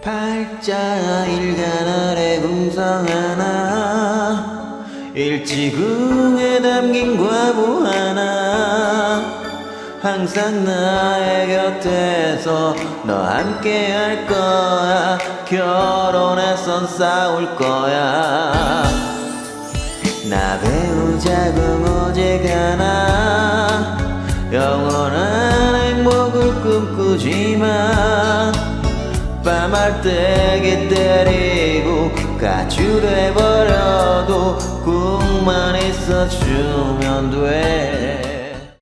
팔자 일간아래 궁성 하나 일지궁에 담긴 과부 하나 항상 나의 곁에서 너 함께 할 거야 결혼해선 싸울 거야 나 배우자고 오직 하나 영원한 행복을 꿈꾸지만 밤알때기 때리고 가출해버려도 꿈만 있어주면 돼.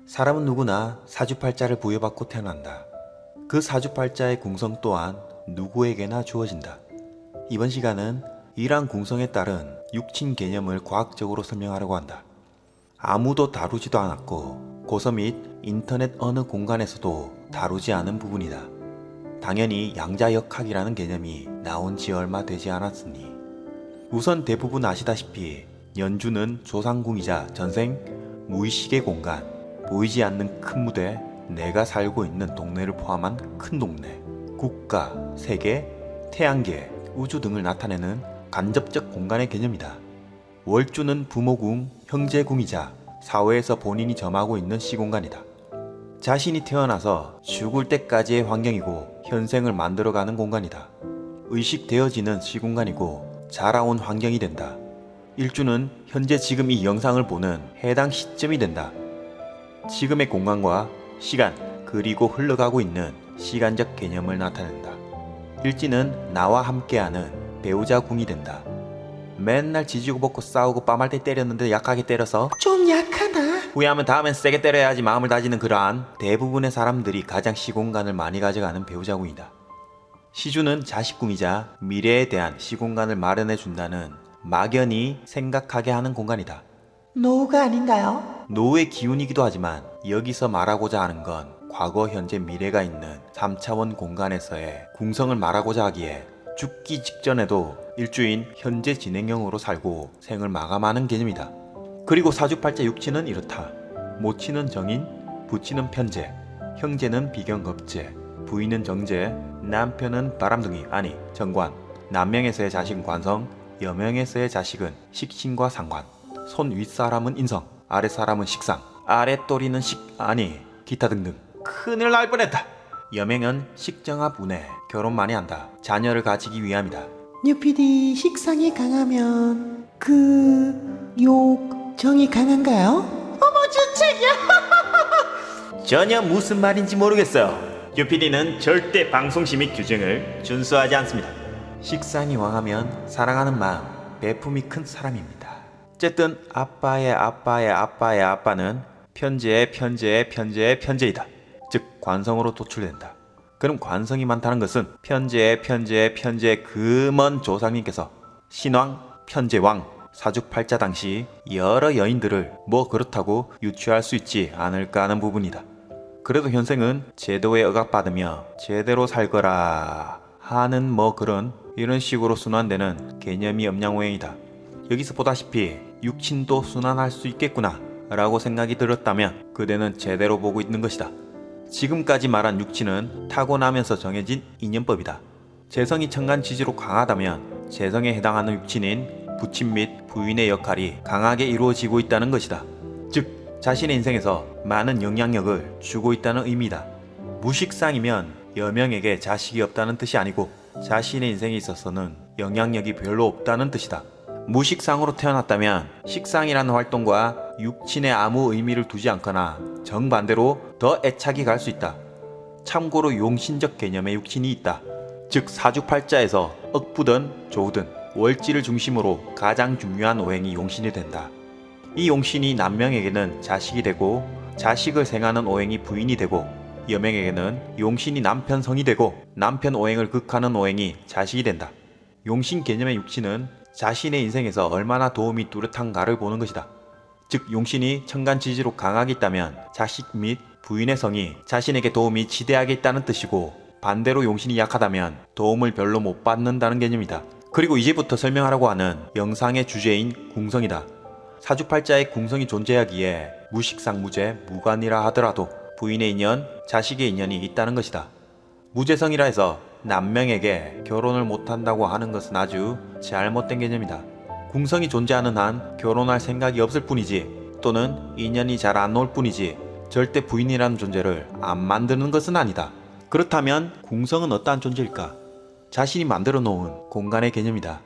사람은 누구나 사주팔자를 부여받고 태어난다. 그 사주팔자의 궁성 또한 누구에게나 주어진다. 이번 시간은 이러한 궁성에 따른 육친 개념을 과학적으로 설명하려고 한다. 아무도 다루지도 않았고 고서 및 인터넷 어느 공간에서도 다루지 않은 부분이다. 당연히 양자역학이라는 개념이 나온 지 얼마 되지 않았으니 우선 대부분 아시다시피 연주는 조상궁이자 전생 무의식의 공간, 보이지 않는 큰 무대, 내가 살고 있는 동네를 포함한 큰 동네, 국가, 세계, 태양계, 우주 등을 나타내는 간접적 공간의 개념이다. 월주는 부모궁, 형제궁이자 사회에서 본인이 점하고 있는 시공간이다. 자신이 태어나서 죽을 때까지의 환경이고 현생을 만들어가는 공간이다. 의식되어지는 시공간이고 자라온 환경이 된다. 일주는 현재 지금 이 영상을 보는 해당 시점이 된다. 지금의 공간과 시간 그리고 흘러가고 있는 시간적 개념을 나타낸다. 일지는 나와 함께하는 배우자 궁이 된다. 맨날 지지고 볶고 싸우고 뺨할 때 때렸는데 약하게 때려서 좀 약하다 후회하면 다음엔 세게 때려야지 마음을 다지는 그러한 대부분의 사람들이 가장 시공간을 많이 가져가는 배우자궁이다. 시주는 자식궁이자 미래에 대한 시공간을 마련해준다는 막연히 생각하게 하는 공간이다. 노후가 아닌가요? 노후의 기운이기도 하지만 여기서 말하고자 하는 건 과거, 현재, 미래가 있는 3차원 공간에서의 궁성을 말하고자 하기에 죽기 직전에도 일주인 현재 진행형으로 살고 생을 마감하는 개념이다. 그리고 사주팔자 육친은 이렇다. 모친은 정인, 부친은 편재, 형제는 비경겁재, 부인은 정재, 남편은 바람둥이 아니 정관, 남명에서의 자식은 관성, 여명에서의 자식은 식신과 상관, 손 윗사람은 인성, 아랫사람은 식상, 아랫도리는 식 아니 기타 등등. 큰일 날 뻔했다. 여명은 식정합 운에 결혼 많이 한다. 자녀를 가지기 위함이다. 뉴피디 식상이 강하면 정이 강한가요? 어머 주책이야. 전혀 무슨 말인지 모르겠어요. UPD는 절대 방송심 및 규정을 준수하지 않습니다. 식상이 왕하면 사랑하는 마음, 배품이 큰 사람입니다. 어쨌든 아빠의 아빠는 편재의 편재이다. 즉 관성으로 도출된다. 그럼 관성이 많다는 것은 편재의 그 먼 조상님께서 신왕, 편재왕, 사주팔자 당시 여러 여인들을 뭐 그렇다고 유추할 수 있지 않을까 하는 부분이다. 그래도 현생은 제도에 억압받으며 제대로 살거라 하는 뭐 그런 이런 식으로 순환되는 개념이 음양오행이다. 여기서 보다시피 육친도 순환할 수 있겠구나 라고 생각이 들었다면 그대는 제대로 보고 있는 것이다. 지금까지 말한 육친은 타고나면서 정해진 인연법이다. 재성이 천간지지로 강하다면 재성에 해당하는 육친인 부친 및 부인의 역할이 강하게 이루어지고 있다는 것이다. 즉 자신의 인생에서 많은 영향력을 주고 있다는 의미다. 무식상이면 여명에게 자식이 없다는 뜻이 아니고 자신의 인생에 있어서는 영향력이 별로 없다는 뜻이다. 무식상으로 태어났다면 식상이라는 활동과 육친에 아무 의미를 두지 않거나 정반대로 더 애착이 갈 수 있다. 참고로 용신적 개념의 육친이 있다. 즉 사주팔자에서 억부든 조우든 월지를 중심으로 가장 중요한 오행이 용신이 된다. 이 용신이 남명에게는 자식이 되고 자식을 생하는 오행이 부인이 되고 여명에게는 용신이 남편 성이 되고 남편 오행을 극하는 오행이 자식이 된다. 용신 개념의 육친은 자신의 인생에서 얼마나 도움이 뚜렷한가를 보는 것이다. 즉 용신이 천간지지로 강하게 있다면 자식 및 부인의 성이 자신에게 도움이 지대하게 있다는 뜻이고 반대로 용신이 약하다면 도움을 별로 못 받는다는 개념이다. 그리고 이제부터 설명하려고 하는 영상의 주제인 궁성이다. 사주팔자에 궁성이 존재하기에 무식상무죄, 무관이라 하더라도 부인의 인연, 자식의 인연이 있다는 것이다. 무재성이라 해서 남명에게 결혼을 못한다고 하는 것은 아주 잘못된 개념이다. 궁성이 존재하는 한 결혼할 생각이 없을 뿐이지, 또는 인연이 잘 안 올 뿐이지 절대 부인이라는 존재를 안 만드는 것은 아니다. 그렇다면 궁성은 어떠한 존재일까? 자신이 만들어 놓은 공간의 개념이다.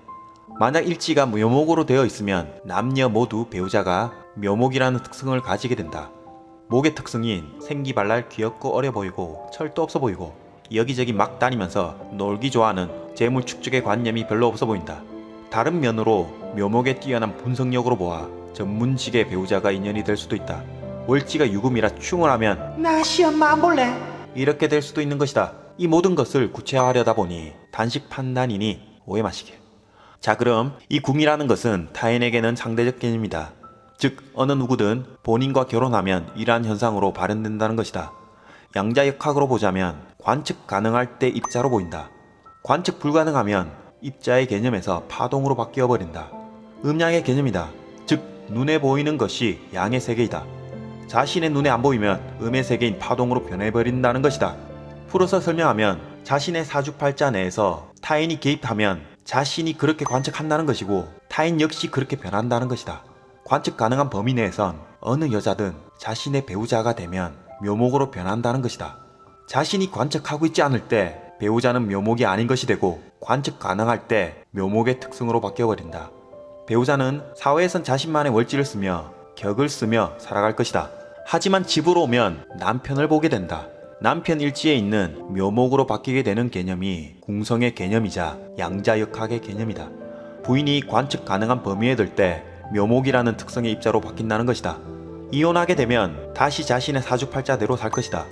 만약 일지가 묘목으로 되어 있으면 남녀 모두 배우자가 묘목이라는 특성을 가지게 된다. 목의 특성인 생기발랄 귀엽고 어려 보이고 철도 없어 보이고 여기저기 막 다니면서 놀기 좋아하는 재물 축적의 관념이 별로 없어 보인다. 다른 면으로 묘목에 뛰어난 분석력으로 보아 전문직의 배우자가 인연이 될 수도 있다. 월지가 유금이라 충을 하면 나 시엄마 안 볼래? 이렇게 될 수도 있는 것이다. 이 모든 것을 구체화하려다 보니 단식 판단이니 오해 마시길. 자, 그럼 이 궁이라는 것은 타인에게는 상대적 개념이다. 즉 어느 누구든 본인과 결혼하면 이러한 현상으로 발현된다는 것이다. 양자역학으로 보자면 관측 가능할 때 입자로 보인다. 관측 불가능하면 입자의 개념에서 파동으로 바뀌어 버린다. 음양의 개념이다. 즉 눈에 보이는 것이 양의 세계이다. 자신의 눈에 안 보이면 음의 세계인 파동으로 변해버린다는 것이다. 풀어서 설명하면 자신의 사주팔자 내에서 타인이 개입하면 자신이 그렇게 관측한다는 것이고 타인 역시 그렇게 변한다는 것이다. 관측 가능한 범위 내에선 어느 여자든 자신의 배우자가 되면 묘목으로 변한다는 것이다. 자신이 관측하고 있지 않을 때 배우자는 묘목이 아닌 것이 되고 관측 가능할 때 묘목의 특성으로 바뀌어버린다. 배우자는 사회에선 자신만의 월지를 쓰며 격을 쓰며 살아갈 것이다. 하지만 집으로 오면 남편을 보게 된다. 남편 일지에 있는 묘목으로 바뀌게 되는 개념이 궁성의 개념이자 양자역학의 개념이다. 부인이 관측 가능한 범위에 들 때 묘목이라는 특성의 입자로 바뀐다는 것이다. 이혼하게 되면 다시 자신의 사주팔자대로 살 것이다.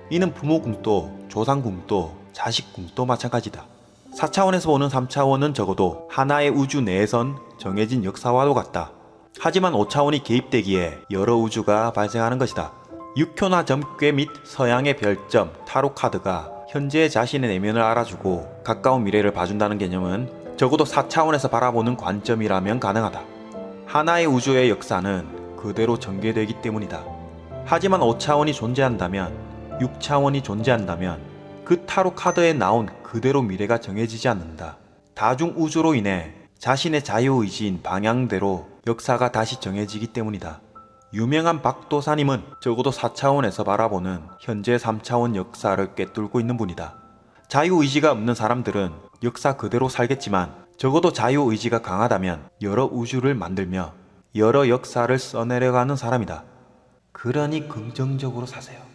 이는 부모궁도 조상궁도 자식궁도 마찬가지다. 4차원에서 보는 3차원은 적어도 하나의 우주 내에선 정해진 역사와도 같다. 하지만 5차원이 개입되기에 여러 우주가 발생하는 것이다. 육효나 점괘 및 서양의 별점, 타로 카드가 현재의 자신의 내면을 알아주고 가까운 미래를 봐준다는 개념은 적어도 4차원에서 바라보는 관점이라면 가능하다. 하나의 우주의 역사는 그대로 전개되기 때문이다. 하지만 5차원이 존재한다면, 6차원이 존재한다면 그 타로 카드에 나온 그대로 미래가 정해지지 않는다. 다중 우주로 인해 자신의 자유의지인 방향대로 역사가 다시 정해지기 때문이다. 유명한 박도사님은 적어도 4차원에서 바라보는 현재 3차원 역사를 꿰뚫고 있는 분이다. 자유의지가 없는 사람들은 역사 그대로 살겠지만 적어도 자유의지가 강하다면 여러 우주를 만들며 여러 역사를 써내려가는 사람이다. 그러니 긍정적으로 사세요.